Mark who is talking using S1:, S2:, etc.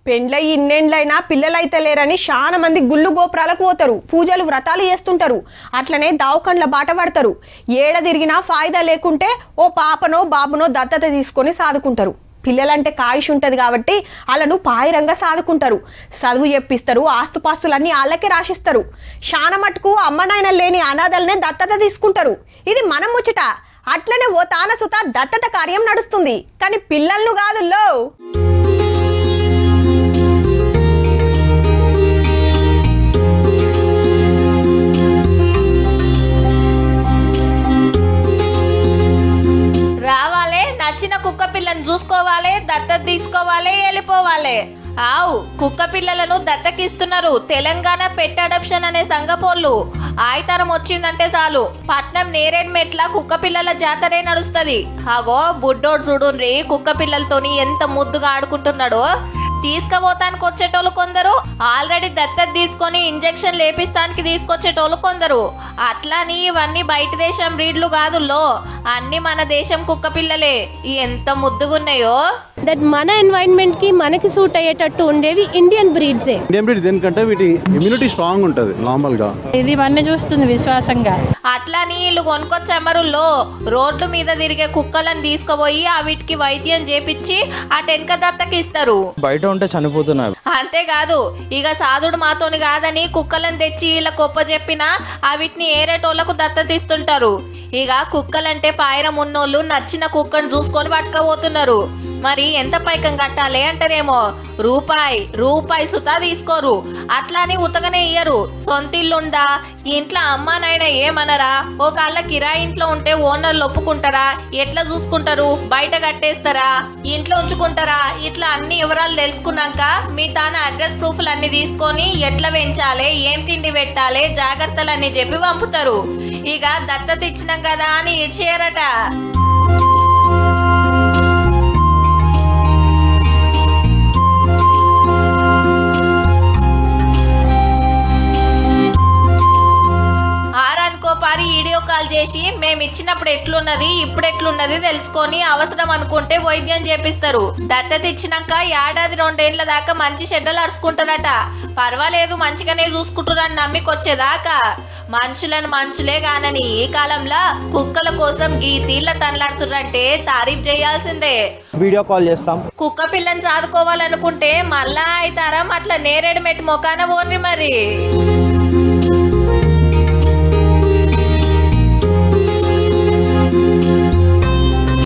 S1: పెండ్లై ఇన్నేండ్లైనా పిల్లలైతే లేరని చాలా మంది గుళ్ళు గోపురాలకు పోతారు, పూజలు వ్రతాలు చేస్తుంటారు. అట్లనే దావకండ్ల బాట పడతారు. ఏడ తిరిగినా ఫాయిదా లేకుంటే ఓ పాపనో బాబునో దత్తత తీసుకొని సాదుకుంటారు. పిల్లలంటే కాయుష్ ఉంటుంది కాబట్టి వాళ్ళను పాయిరంగా సాదుకుంటారు, చదువు చెప్పిస్తారు, ఆస్తుపాస్తులన్నీ వాళ్ళకే రాసిస్తారు. చాలా మటుకు అమ్మ నాయన లేని అనాథలనే దత్తత తీసుకుంటారు. ఇది మనం ముచ్చట. అట్లనే ఓ తానసుత దత్తత కార్యం నడుస్తుంది, కానీ పిల్లలను కాదుల్లో.
S2: రావాలే, నచ్చిన కుక్క పిల్లని చూసుకోవాలి, దత్తత తీసుకోవాలి, వెళ్ళిపోవాలి. ఆవు కుక్క పిల్లలను దత్తకిస్తున్నారు. తెలంగాణ పెట్ అడాప్షన్ అనే సంఘపోళ్ళు ఆయితరం వచ్చిందంటే చాలు పట్నం నేరేడ్ మెట్ల కుక్క పిల్లల జాతరే నడుస్తుంది. ఆగో బుడ్డోడు చూడుండ్రి కుక్క పిల్లలతోని ఎంత ముద్దుగా ఆడుకుంటున్నాడో. తీసుకుపోతానికి వచ్చేటోళ్ళు కొందరు, ఆల్రెడీ దత్తత తీసుకొని ఇంజెక్షన్ లేపిస్తానికి తీసుకొచ్చేటోళ్ళు కొందరు. అట్లాని ఇవన్నీ బయట దేశం బ్రీడ్లు కాదుల్లో, అన్ని మన దేశం కుక్క పిల్లలే. ఎంత ముద్దుగున్నాయో.
S3: దట్ మన ఎన్వైరన్మెంట్ కి మనకి సూట్ అయ్యేటట్టు ఉండేవి ఇండియన్ బ్రీడ్సే.
S4: ఇండియన్ బ్రీడ్ దేనికంటే వీటి ఇమ్యూనిటీ స్ట్రాంగ్ ఉంటుంది నార్మల్ గా.
S5: ఇది ఇవన్నీ చూస్తుంది విశ్వాసంగా.
S2: అట్లాని వీళ్ళు కొనుకొచ్చమరుల్లో రోడ్ల మీద తిరిగే కుక్కలను తీసుకుపోయి వీటికి వైద్యం చేపించి ఆ టెన్క దత్తకి ఇస్తారు.
S6: బయట ఉంటే చనిపోతున్నారు.
S2: అంతేకాదు ఇక సాధుడు మాతోని కాదని కుక్కలను తెచ్చి ఇలా గొప్ప చెప్పినా వీటిని ఏరేటోళ్లకు దత్తతిస్తుంటారు. ఇక కుక్కలంటే పాయరం ఉన్నోళ్ళు నచ్చిన కుక్కను చూసుకొని పట్టుకపోతున్నారు. మరి ఎంత పైకం కట్టాలి అంటారేమో, రూపాయి సుతా తీసుకోరు. అట్లాని ఉతగనే ఇయ్యరు. సొంతిల్లుందా, ఇంట్లో అమ్మా నాయన ఏమనరా, ఒకళ్ళ కిరాయి ఇంట్లో ఉంటే ఓనర్లు ఒప్పుకుంటారా, ఎట్లా చూసుకుంటారు, బయట కట్టేస్తారా, ఇంట్లో ఉంచుకుంటారా, ఇట్లా అన్ని వివరాలు తెలుసుకున్నాక మీ తాన అడ్రస్ ప్రూఫ్లు అన్ని తీసుకొని ఎట్లా పెంచాలి, ఏం తిండి పెట్టాలి, జాగ్రత్తలన్నీ చెప్పి పంపుతారు. ఇక దత్తత ఇచ్చినాం కదా అని ఇడ్చేయరట. పారి వీడియో కాల్ చేసి మేము ఇచ్చినప్పుడు ఎట్లున్నది ఇప్పుడు ఎట్లున్నది తెలుసుకొని అవసరం అనుకుంటే వైద్యం చేపిస్తారు. దత్తత ఇచ్చినాక ఏడాది 2 ఏళ్ల దాకా మంచి చెడ్డలు అరుచుకుంటారట. పర్వాలేదు మంచిగానే చూసుకుంటారని నమ్మికొచ్చేదాకా. మనుషులను మనుషులే గానని ఈ కాలంలో కుక్కల కోసం గీతీళ్ళ తనలాడుతున్నంటే తారీఫ్ చేయాల్సిందే.
S6: వీడియో కాల్ చేస్తాం.
S2: కుక్క పిల్లని సాదుకోవాలనుకుంటే మళ్ళా అవుతారం అట్లా నేరేడు మెట్టు మొకాన పోని మరి.